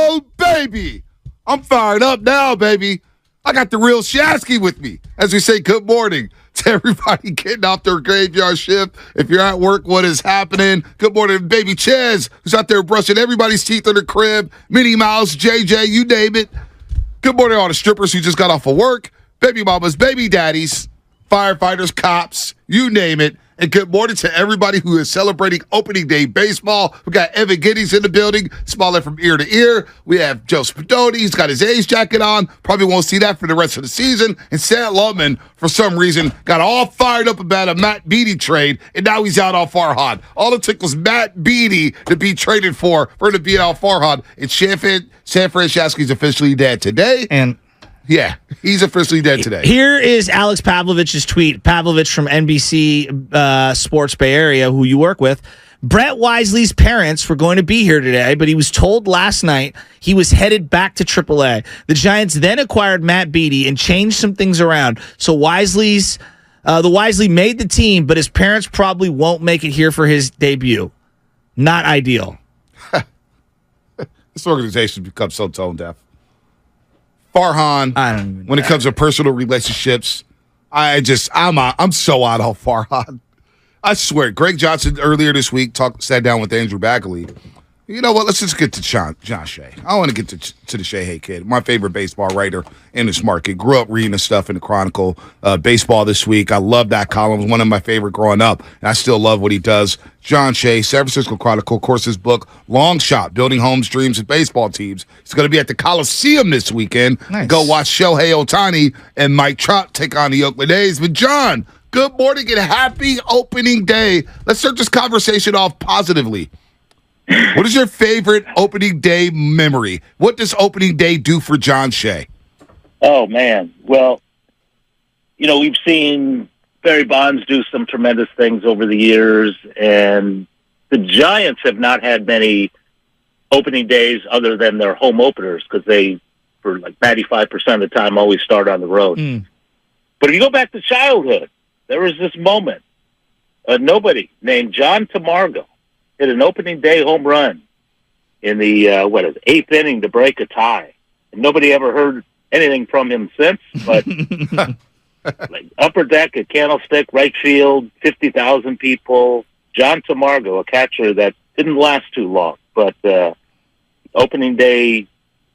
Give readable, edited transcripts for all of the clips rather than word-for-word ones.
Oh, baby. I'm fired up now, baby. I got the real Shasky with me as we say good morning to everybody getting off their graveyard shift. If you're at work, what is happening? Good morning, baby Ches, who's out there brushing everybody's teeth in the crib. Minnie Mouse, JJ, you name it. Good morning to all the strippers who just got off of work. Baby mamas, baby daddies, firefighters, cops, you name it. And good morning to everybody who is celebrating opening day baseball. We got Evan Giddies in the building, smiling from ear to ear. We have Joe Spadoni. He's got his A's jacket on. Probably won't see that for the rest of the season. And Sam Lubman, for some reason, got all fired up about a Matt Beattie trade, and now he's out on Farhan. All it took was Matt Beattie to be traded for him to be out Farhan. And San Francisco's officially dead today. And yeah, he's officially dead today. Here is Alex Pavlovich's tweet. Pavlovich from NBC Sports Bay Area, who you work with. Brett Wisely's parents were going to be here today, but he was told last night he was headed back to AAA. The Giants then acquired Matt Beattie and changed some things around. So the Wisely made the team, but his parents probably won't make it here for his debut. Not ideal. This organization's become so tone deaf. Farhan, when it comes to personal relationships, I'm so out on Farhan. I swear, Greg Johnson earlier this week sat down with Andrew Bagley. You know what? Let's just get to John Shea. I want to get to the Shea kid, my favorite baseball writer in this market. Grew up reading the stuff in the Chronicle, baseball this week. I love that column. It was one of my favorite growing up, and I still love what he does. John Shea, San Francisco Chronicle, of course, his book, Long Shot, Building Homes, Dreams, and Baseball Teams. He's going to be at the Coliseum this weekend. Nice. Go watch Shohei Ohtani and Mike Trout take on the Oakland A's. But, John, good morning and happy opening day. Let's start this conversation off positively. What is your favorite opening day memory? What does opening day do for John Shea? Oh, man. Well, we've seen Barry Bonds do some tremendous things over the years, and the Giants have not had many opening days other than their home openers because they, for like 95% of the time, always start on the road. But if you go back to childhood, there was this moment. Nobody named John Tamargo hit an opening day home run in the, eighth inning to break a tie. And nobody ever heard anything from him since, but like upper deck at Candlestick, right field, 50,000 people. John Tamargo, a catcher that didn't last too long, but opening day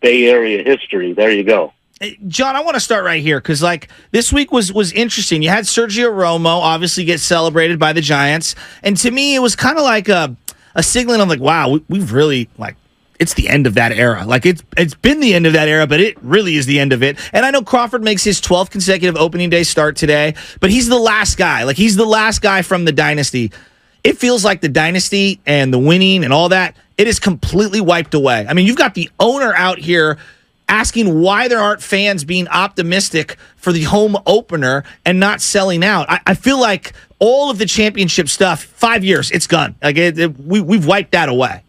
Bay Area history, there you go. John, I want to start right here because, this week was interesting. You had Sergio Romo obviously get celebrated by the Giants, and to me, it was kind of like a signaling of wow, we've really it's the end of that era. It's been the end of that era, but it really is the end of it. And I know Crawford makes his 12th consecutive opening day start today, but he's the last guy. He's the last guy from the dynasty. It feels like the dynasty and the winning and all that, it is completely wiped away. I mean, you've got the owner out here asking why there aren't fans being optimistic for the home opener and not selling out. I feel like all of the championship stuff, 5 years, it's gone. We've wiped that away.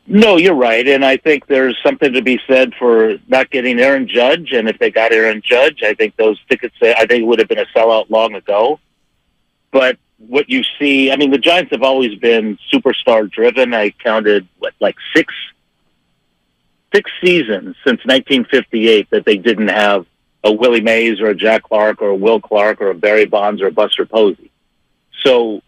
No, you're right, and I think there's something to be said for not getting Aaron Judge, and if they got Aaron Judge, I think those tickets, it would have been a sellout long ago. But what you see, the Giants have always been superstar-driven. I counted, six seasons since 1958 that they didn't have a Willie Mays or a Jack Clark or a Will Clark or a Barry Bonds or a Buster Posey. So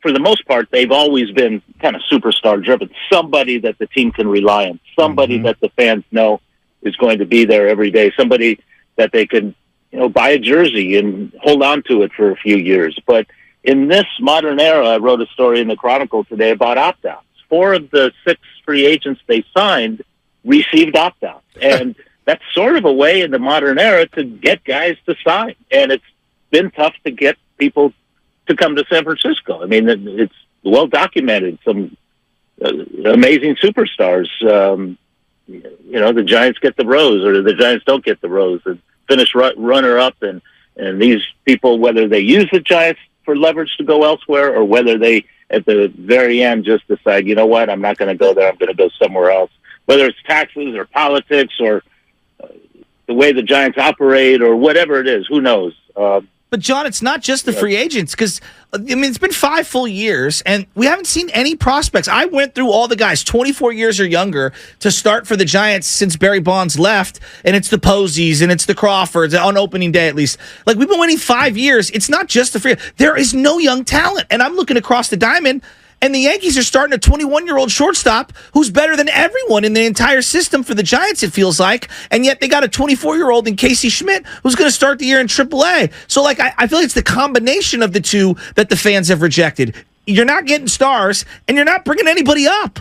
for the most part, they've always been kind of superstar driven, somebody that the team can rely on, somebody that the fans know is going to be there every day, somebody that they can, buy a jersey and hold on to it for a few years. But in this modern era, I wrote a story in the Chronicle today about opt-outs. 4 of the 6 free agents they signed received opt-outs. And that's sort of a way in the modern era to get guys to sign. And it's been tough to get people to come to San Francisco. It's well documented. Some amazing superstars. The Giants get the rose, or the Giants don't get the rose, and finish runner-up. And these people, whether they use the Giants for leverage to go elsewhere, or whether they, at the very end, just decide, you know what, I'm not going to go there, I'm going to go somewhere else. Whether it's taxes or politics or the way the Giants operate or whatever it is, who knows? But, John, it's not just the free agents because, it's been 5 full years, and we haven't seen any prospects. I went through all the guys, 24 years or younger, to start for the Giants since Barry Bonds left, and it's the Posies, and it's the Crawfords, on opening day at least. Like, we've been winning 5 years. It's not just the free. There is no young talent, and I'm looking across the diamond, and the Yankees are starting a 21-year-old shortstop who's better than everyone in the entire system for the Giants, it feels like. And yet they got a 24-year-old in Casey Schmidt who's going to start the year in AAA. So, like, I feel like it's the combination of the two that the fans have rejected. You're not getting stars, and you're not bringing anybody up.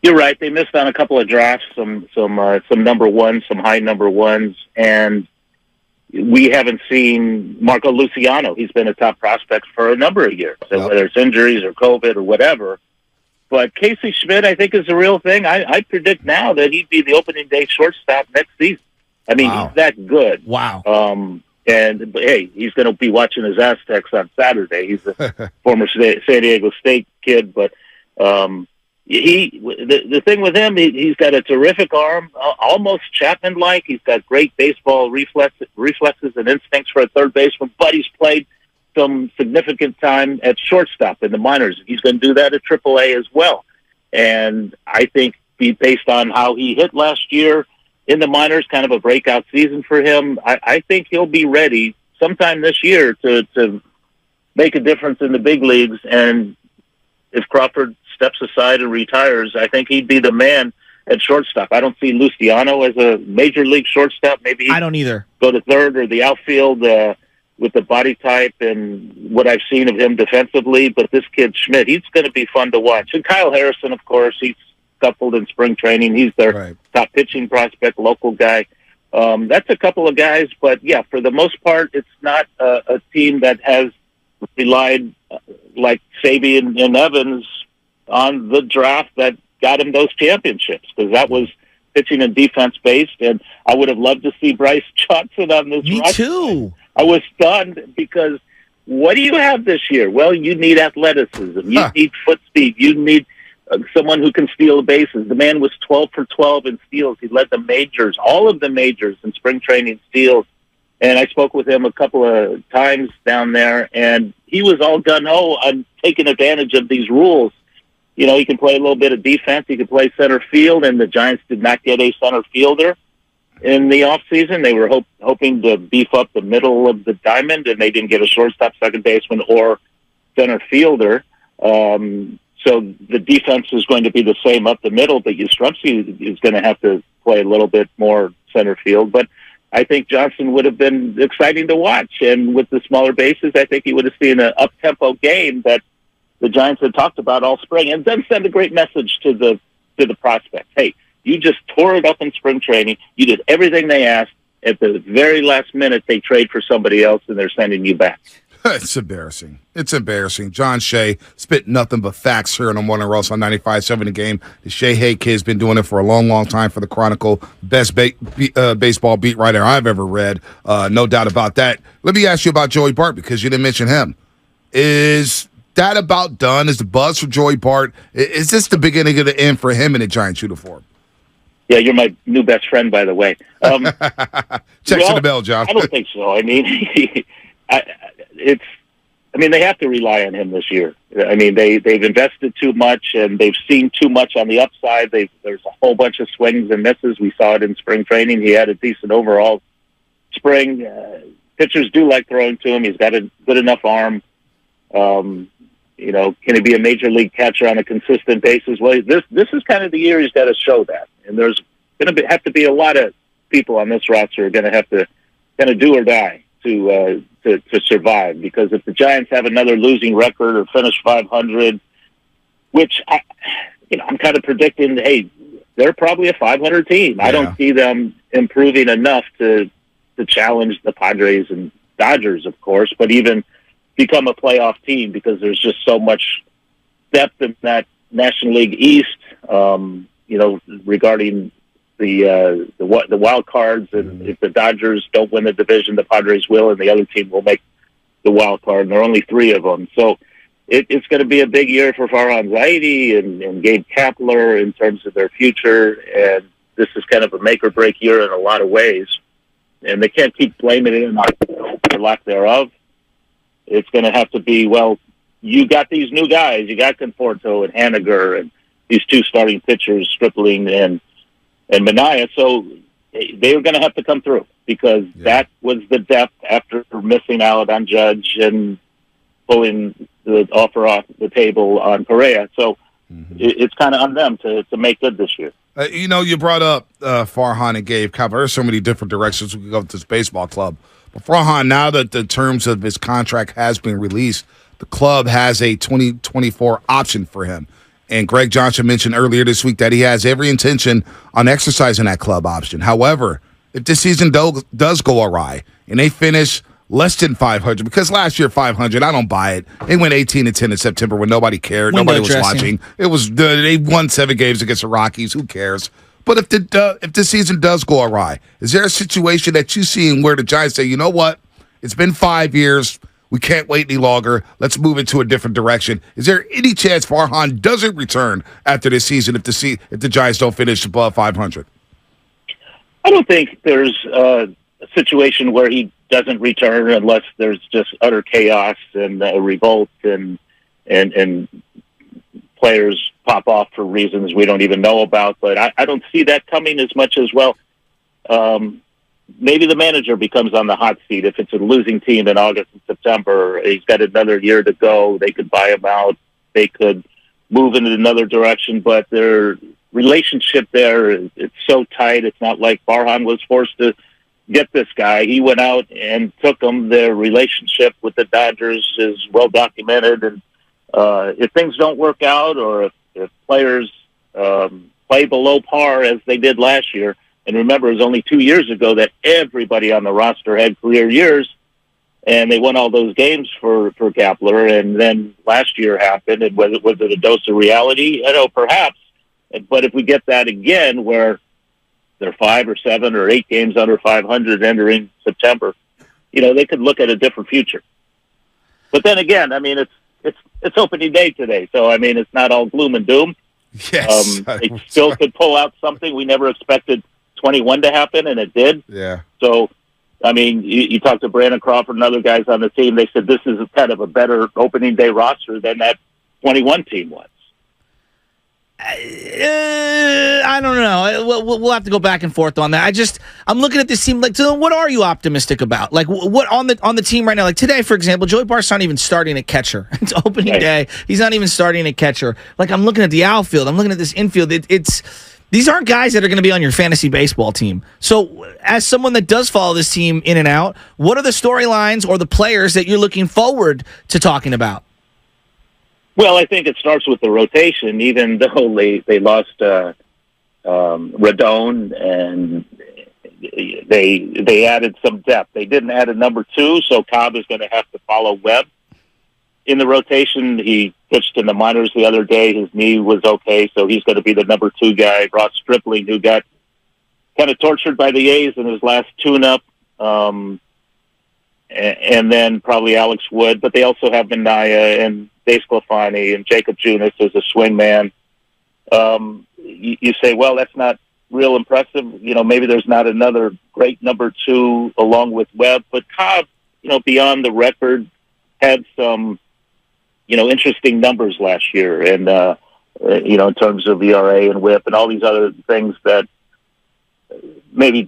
You're right. They missed on a couple of drafts, some number ones, some high number ones, and we haven't seen Marco Luciano. He's been a top prospect for a number of years, so whether it's injuries or COVID or whatever. But Casey Schmidt, I think, is the real thing. I predict now that he'd be the opening day shortstop next season. I mean, He's that good. Wow. But hey, he's going to be watching his Aztecs on Saturday. He's a former San Diego State kid, but the thing with him, he's got a terrific arm, almost Chapman-like. He's got great baseball reflexes and instincts for a third baseman, but he's played some significant time at shortstop in the minors. He's going to do that at AAA as well. And I think, based on how he hit last year in the minors, kind of a breakout season for him, I think he'll be ready sometime this year to make a difference in the big leagues. And if Crawford steps aside and retires, I think he'd be the man at shortstop. I don't see Luciano as a major league shortstop. Maybe I don't either. Go to third or the outfield with the body type and what I've seen of him defensively. But this kid Schmidt, he's going to be fun to watch. And Kyle Harrison, of course, he's coupled in spring training. He's their top pitching prospect, local guy. That's a couple of guys, but yeah, for the most part, it's not a team that has relied like Sabian and Evans on the draft that got him those championships, because that was pitching and defense based. And I would have loved to see Bryce Johnson on this Me roster. too. I was stunned because what do you have this year? Well, you need athleticism. You need foot speed. You need someone who can steal the bases. The man was 12 for 12 in steals. He led the majors, all of the majors in spring training steals. And I spoke with him a couple of times down there, and he was all gun-ho on taking advantage of these rules. You know, he can play a little bit of defense. He can play center field, and the Giants did not get a center fielder in the offseason. They were hoping to beef up the middle of the diamond, and they didn't get a shortstop, second baseman, or center fielder. So the defense is going to be the same up the middle, but Yastrzemski is going to have to play a little bit more center field. But I think Johnson would have been exciting to watch, and with the smaller bases, I think he would have seen an up-tempo game that the Giants had talked about all spring, and then send a great message to the prospects. Hey, you just tore it up in spring training. You did everything they asked. At the very last minute, they trade for somebody else, and they're sending you back. It's embarrassing. It's embarrassing. John Shea spit nothing but facts here on Warner Ross on 95.7 The Game. The Shea Hay kid's been doing it for a long, long time for the Chronicle. Best baseball beat writer I've ever read. No doubt about that. Let me ask you about Joey Bart, because you didn't mention him. Is that about done? Is the buzz for Joey Bart? Is this the beginning of the end for him in a Giants uniform? Yeah, you're my new best friend, by the way. Checks in the bell, John. I don't think so. I mean, they have to rely on him this year. I mean, they've invested too much, and they've seen too much on the upside. There's a whole bunch of swings and misses. We saw it in spring training. He had a decent overall spring. Pitchers do like throwing to him. He's got a good enough arm. Can he be a major league catcher on a consistent basis? Well, this is kind of the year he's got to show that. And there's going to have to be a lot of people on this roster who are going to have to kind of do or die to survive. Because if the Giants have another losing record or finish 500, which I'm kind of predicting, hey, they're probably a 500 team. Yeah. I don't see them improving enough to challenge the Padres and Dodgers, of course, but even become a playoff team, because there's just so much depth in that National League East, regarding the wild cards. And if the Dodgers don't win the division, the Padres will, and the other team will make the wild card. And there are only 3 of them. So it's going to be a big year for Farhan Zaidi and Gabe Kapler in terms of their future. And this is kind of a make or break year in a lot of ways. and they can't keep blaming it on the lack thereof. It's going to have to be, well, you got these new guys. You got Conforto and Haniger and these two starting pitchers, Stripling and Manaea. So they were going to have to come through because that was the depth after missing out on Judge and pulling the offer off the table on Correa. So it's kind of on them to make good this year. You brought up Farhan and Gabe Cobb. There's so many different directions we could go with this baseball club. But Farhan, now that the terms of his contract has been released, the club has a 2024 option for him. And Greg Johnson mentioned earlier this week that he has every intention on exercising that club option. However, if this season does go awry and they finish less than 500, because last year 500, I don't buy it. They went 18-10 in September when nobody cared. Nobody was watching. It was they won 7 games against the Rockies. Who cares? But if the season does go awry, is there a situation that you see where the Giants say, you know what, it's been 5 years. We can't wait any longer. Let's move into a different direction. Is there any chance Farhan doesn't return after this season if the Giants don't finish above 500? I don't think there's a situation where he doesn't return unless there's just utter chaos and a revolt and players pop off for reasons we don't even know about. But I don't see that coming as much as, well, maybe the manager becomes on the hot seat. If it's a losing team in August and September, he's got another year to go. They could buy him out. They could move in another direction, but their relationship there, it's so tight. It's not like Farhan was forced to get this guy. He went out and took him. Their relationship with the Dodgers is well documented. And if things don't work out, or if players play below par as they did last year, and remember, it was only 2 years ago that everybody on the roster had career years, and they won all those games for Kapler. And then last year happened, and was it a dose of reality? I know, perhaps. But if we get that again, where they're 5 or 7 or 8 games under 500 entering September, they could look at a different future. But then again, I mean, it's opening day today, so I mean, it's not all gloom and doom. Yes, they still could pull out something. We never expected 21 to happen, and it did. Yeah. So, I mean, you talk to Brandon Crawford and other guys on the team, they said this is kind of a better opening day roster than that 21 team was. I don't know. We'll have to go back and forth on that. I'm looking at this team. Like, so what are you optimistic about? Like, what on the team right now? Like today, for example, Joey Bart's not even starting at catcher. It's opening day. He's not even starting at catcher. Like, I'm looking at the outfield. I'm looking at this infield. These aren't guys that are going to be on your fantasy baseball team. So, as someone that does follow this team in and out, what are the storylines or the players that you're looking forward to talking about? Well, I think it starts with the rotation. Even though they lost Rodon and they added some depth, they didn't add a number 2, so Cobb is going to have to follow Webb in the rotation. He pitched in the minors the other day. His knee was okay, so he's going to be the number 2 guy. Ross Stripling, who got kind of tortured by the A's in his last tune-up, and then probably Alex Wood. But they also have Manaea and Dave Sclafani and Jacob Junis as a swing man. You say, well, that's not real impressive. Maybe there's not another great number 2 along with Webb. But Cobb, beyond the record, had some, interesting numbers last year. And, in terms of ERA and WHIP and all these other things that maybe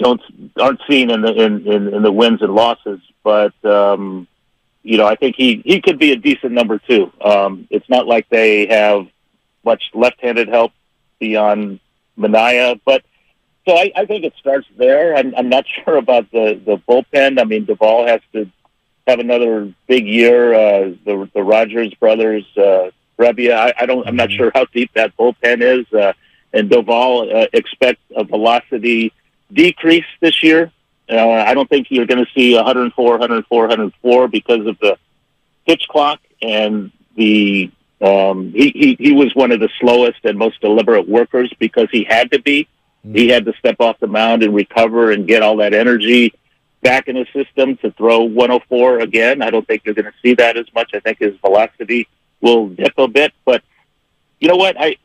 aren't seen in the wins and losses. But, I think he could be a decent number 2. It's not like they have much left-handed help beyond Manaea, but so I think it starts there. I'm not sure about the bullpen. I mean, Duvall has to have another big year. The Rogers brothers, Brebbia. I'm not sure how deep that bullpen is. And Duvall expects a velocity decrease this year. I don't think you're going to see 104 because of the pitch clock and the he was one of the slowest and most deliberate workers because he had to be. He had to step off the mound and recover and get all that energy back in his system to throw 104 again. I don't think you're going to see that as much. I think his velocity will dip a bit. But you know what? I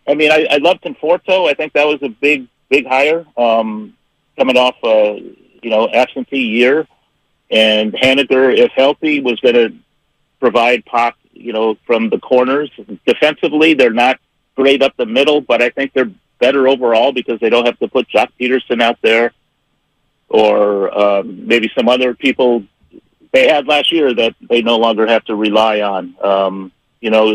love Conforto. I think that was a big hire coming off absentee year, and Haniger, if healthy, was going to provide pop, from the corners. Defensively, they're not great up the middle, but I think they're better overall because they don't have to put Jock Peterson out there or maybe some other people they had last year that they no longer have to rely on.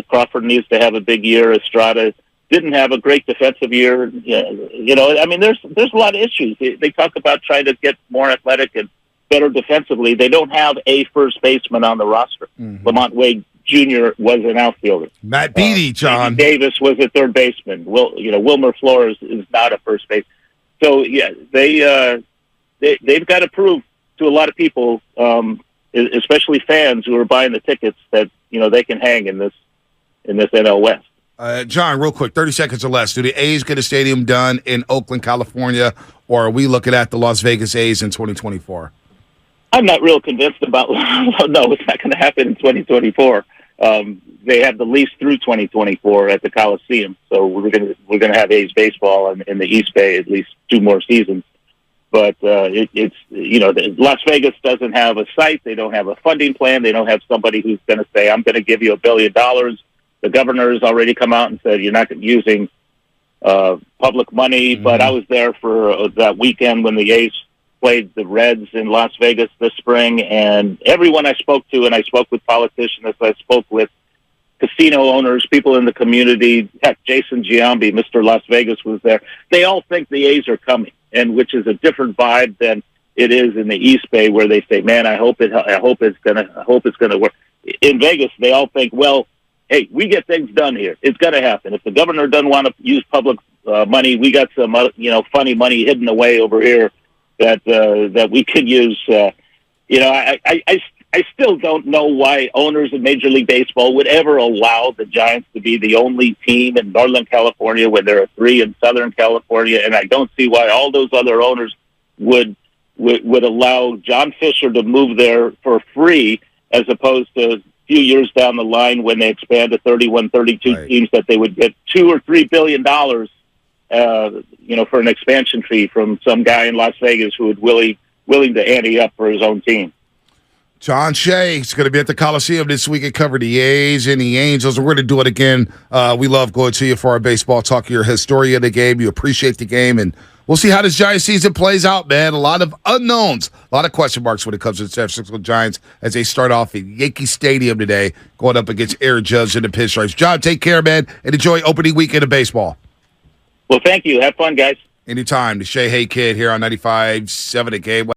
Crawford needs to have a big year. Estrada didn't have a great defensive year. There's a lot of issues. They talk about trying to get more athletic and better defensively. They don't have a first baseman on the roster. Mm-hmm. Lamont Wade Jr. was an outfielder. Matt Beatty, John Davis was a third baseman. Wilmer Flores is not a first base. So yeah, they've got to prove to a lot of people, especially fans who are buying the tickets, that they can hang in this NL West. John, real quick, 30 seconds or less. Do the A's get a stadium done in Oakland, California, or are we looking at the Las Vegas A's in 2024? I'm not real convinced about. No, it's not going to happen in 2024. They have the lease through 2024 at the Coliseum, so we're going to have A's baseball in the East Bay at least 2 more seasons. But Las Vegas doesn't have a site. They don't have a funding plan. They don't have somebody who's going to say, I'm going to give you $1 billion. The governor has already come out and said, you're not using public money. Mm-hmm. But I was there for that weekend when the A's played the Reds in Las Vegas this spring. And everyone I spoke to, and I spoke with politicians, I spoke with casino owners, people in the community. Heck, Jason Giambi, Mr. Las Vegas, was there. They all think the A's are coming, and which is a different vibe than it is in the East Bay, where they say, "Man, I hope it's gonna work." In Vegas, they all think, "Well, hey, we get things done here. It's gonna happen. If the governor doesn't want to use public money, we got some funny money hidden away over here that we could use." I still don't know why owners of Major League Baseball would ever allow the Giants to be the only team in Northern California when there are 3 in Southern California, and I don't see why all those other owners would allow John Fisher to move there for free, as opposed to a few years down the line when they expand to 31, 32 right. teams, that they would get $2 or $3 billion, for an expansion fee from some guy in Las Vegas who would willing to ante up for his own team. John Shea is going to be at the Coliseum this week and cover the A's and the Angels, and we're going to do it again. We love going to you for our baseball talk. You're a historian of the game. You appreciate the game, and we'll see how this Giants season plays out, man. A lot of unknowns, a lot of question marks when it comes to the San Francisco Giants as they start off at Yankee Stadium today, going up against Aaron Judge and the Pinstripes. John, take care, man, and enjoy opening weekend of baseball. Well, thank you. Have fun, guys. Anytime. The Shea Hey Kid here on 95.7 The Game.